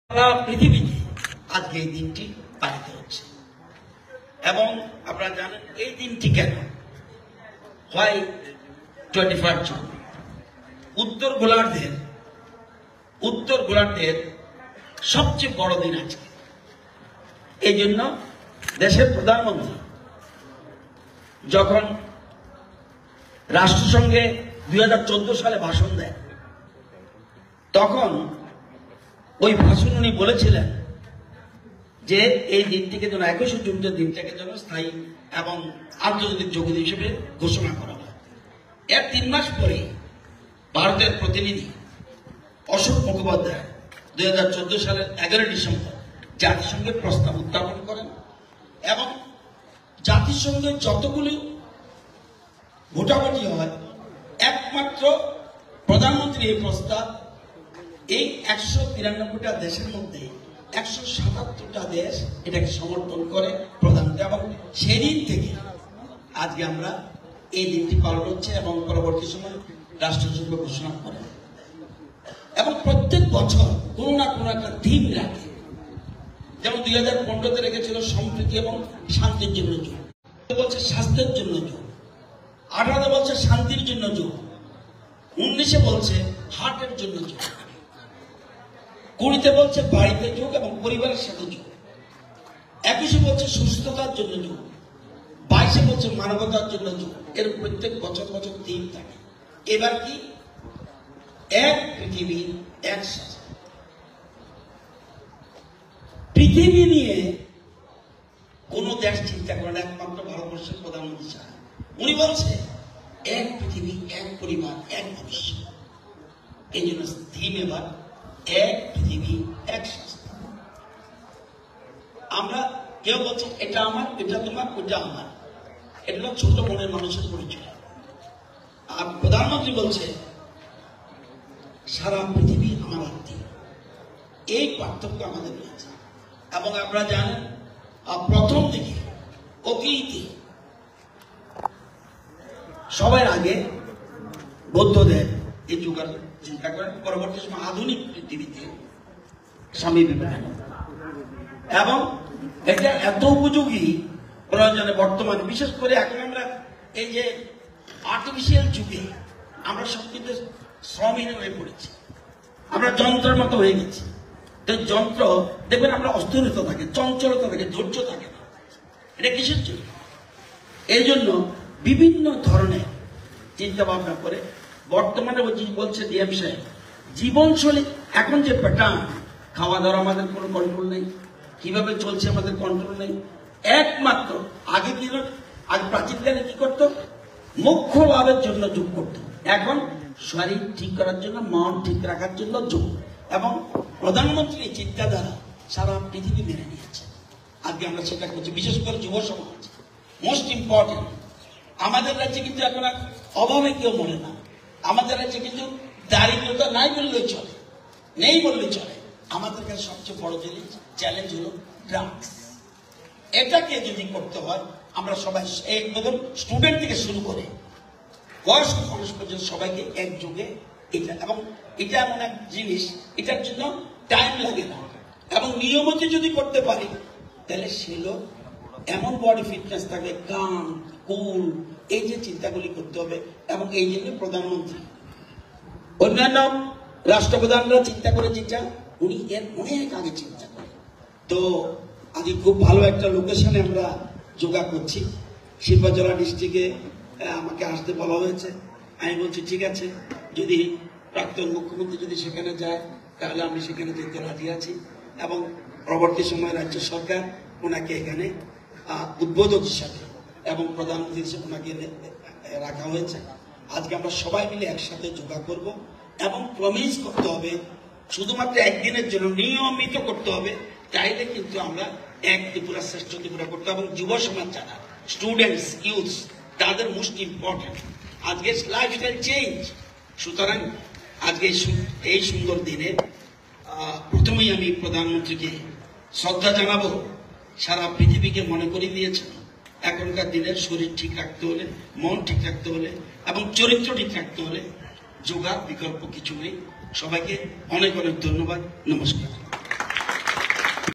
সারা পৃথিবীতে আজকে এই দিনটি পালিত হচ্ছে এবং আপনারা জানেন এই দিনটি কেন হয় 21 জুন উত্তর গোলার্ধের সবচেয়ে বড় দিন আজকে। এই জন্য দেশের প্রধানমন্ত্রী যখন রাষ্ট্রসংঘে 2014 সালে ভাষণ দেন তখন ওই ভাষণ উনি বলেছিলেন যে এই দিনটিকে যেন 21 জুন দিনটাকে যেন স্থায়ী এবং আন্তর্জাতিক যোগ দিবস হিসেবে ঘোষণা করা হয়। এর 3 মাস পরে ভারতের প্রতিনিধি অশোক মুখোপাধ্যায় 2014 সালের 11 ডিসেম্বর জাতিসংঘে প্রস্তাব উত্থাপন করেন এবং জাতিসংঘের যতগুলি ভোটাভুটি হয় একমাত্র প্রধানমন্ত্রী এই প্রস্তাব এই 193টা দেশের মধ্যে 177টা দেশ এটাকে সমর্থন করে প্রধানমন্ত্রী এবং সেদিন থেকে আজকে আমরা এই দিনটি পালন হচ্ছে এবং পরবর্তী সময় রাষ্ট্রসংঘ ঘোষণা করে এবং প্রত্যেক বছর কোনো না কোনো একটা থিম রাখে। যেমন 2015-তে রেখেছিল সম্প্রীতি এবং শান্তির জন্য যোগ, বলছে স্বাস্থ্যের জন্য যোগ, 18 বলছে শান্তির জন্য যোগ, 19-এ বলছে হার্টের জন্য যোগ, 20-তে বলছে বাড়িতে যোগ এবং পরিবারের সাথে যোগ, 21-এ বলছে সুস্থতার জন্য যোগ, 22-এ বলছে মানবতার জন্য যোগ। এর প্রত্যেক বছর বছর থিম থাকে। এবার কি এক পৃথিবী এক শাস্ত্র, পৃথিবী নিয়ে কোন দেশ চিন্তা করে না, একমাত্র ভারতবর্ষের প্রধানমন্ত্রী সাহেব উনি বলছে এক পৃথিবী এক পরিবার এক ভবিষ্যৎ। এই জন্য থিম এবার এক পৃথিবী এক শাস্ত্র। আমরা কেউ বলছে এটা আমার, এটা তোমার, ওটা আমার, এটা ছোট মনের মানুষের পরিচয়। আর প্রধানমন্ত্রী বলছে সারা পৃথিবী আমার আত্মীয়। এই পার্থক্য আমাদের রয়েছে এবং আমরা জানেন প্রথম দিকে অতীতে সবার আগে বৌদ্ধদের এই যুগের চিন্তা করেন, পরবর্তী সময় আধুনিক পৃথিবীতে স্বামী বিবেকানন্দ এবং এটা এত উপযোগী প্রয়োজনে বর্তমানে বিশেষ করে এখন আমরা এই যে আর্টিফিশিয়াল যুগে আমরা সব কিন্তু শ্রমহীন হয়ে পড়েছি, আমরা যন্ত্রের মতো হয়ে গেছি। তো যন্ত্র দেখবেন আমরা অস্থিরতা থাকে, চঞ্চলতা থাকে, ধৈর্য থাকে না। এটা কিসের জন্য? এই জন্য বিভিন্ন ধরনের চিন্তা ভাবনা করে বর্তমানে বলছে ডিএম সাহেব জীবনশৈলী এখন যে প্যাটার্ন, খাওয়া দাওয়া আমাদের কোনো কন্ট্রোল নেই, কিভাবে চলছে আমাদের কন্ট্রোল নেই। একমাত্র আগে কি আগে প্রাচীনকালে কি করতো, মোক্ষ লাভের জন্য যোগ করতো, এখন শরীর ঠিক করার জন্য, মন ঠিক রাখার জন্য যোগ। এবং প্রধানমন্ত্রী চিন্তাধারা সারা পৃথিবী মেনে নিয়েছে। আজকে আমরা সেটা করছি, বিশেষ করে যুব সমাজ। মোস্ট ইম্পর্টেন্ট, আমাদের রাজ্যে কিন্তু এখন অভাবে কেউ মনে না, আমাদের রাজ্যে কিন্তু দারিদ্রতা নাই বললেই চলে, নেই বললেই চলে। আমাদের কাছে সবচেয়ে বড় জিনিস চ্যালেঞ্জ হলো ড্রাগস। এটাকে যদি করতে হয় আমরা সবাই একদম স্টুডেন্ট থেকে শুরু করে বয়স্ক মানুষ পর্যন্ত সবাইকে একযোগে এটা, এবং এটা এমন এক জিনিস এটার জন্য টাইম লাগে না এবং নিয়মিত যদি করতে পারি তাহলে সে লোক এমন বডি ফিটনেস থাকে, কাম কুল, এই যে চিন্তাগুলি করতে হবে। এবং এই জন্য প্রধানমন্ত্রী অন্যান্য রাষ্ট্রপ্রধানরা চিন্তা করে যেটা উনি এর অনেক আগে চিন্তা করে। তো আজকে খুব ভালো একটা লোকেশনে আমরা যোগা করছি, শিল্পাচলা ডিস্ট্রিক্টে আমাকে আসতে বলা হয়েছে। আমি বলছি ঠিক আছে, যদি প্রাক্তন মুখ্যমন্ত্রী যদি সেখানে যায় তাহলে আমি সেখানে যেতে রাজি আছি এবং পরবর্তী সময় রাজ্য সরকার ওনাকে এখানে উদ্বোধক হিসাবে এবং প্রধানমন্ত্রী হিসেবে ওনাকে রাখা হয়েছে। আজকে আমরা সবাই মিলে একসাথে যোগা করব এবং প্রমিস করতে হবে শুধুমাত্র একদিনের জন্য, নিয়মিত করতে হবে। চাইলে কিন্তু আমরা এক ত্রিপুরা শ্রেষ্ঠ ত্রিপুরা করতে হবে। এবং যুব সমাজ যারা স্টুডেন্টস, ইউথস, তাদের মোস্ট ইম্পর্টেন্ট আজকে লাইফস্টাইল চেঞ্জ। সুতরাং আজকে এই সুন্দর দিনে প্রথমেই আমি প্রধানমন্ত্রীকে শ্রদ্ধা জানাবো। সারা পৃথিবীকে মনে করিয়ে দিয়েছেন এখনকার দিনের শরীর ঠিক রাখতে হলে, মন ঠিক রাখতে হলে এবং চরিত্র ঠিক রাখতে হলে যোগা বিকল্প কিছু নেই। সবাইকে অনেক অনেক ধন্যবাদ, নমস্কার।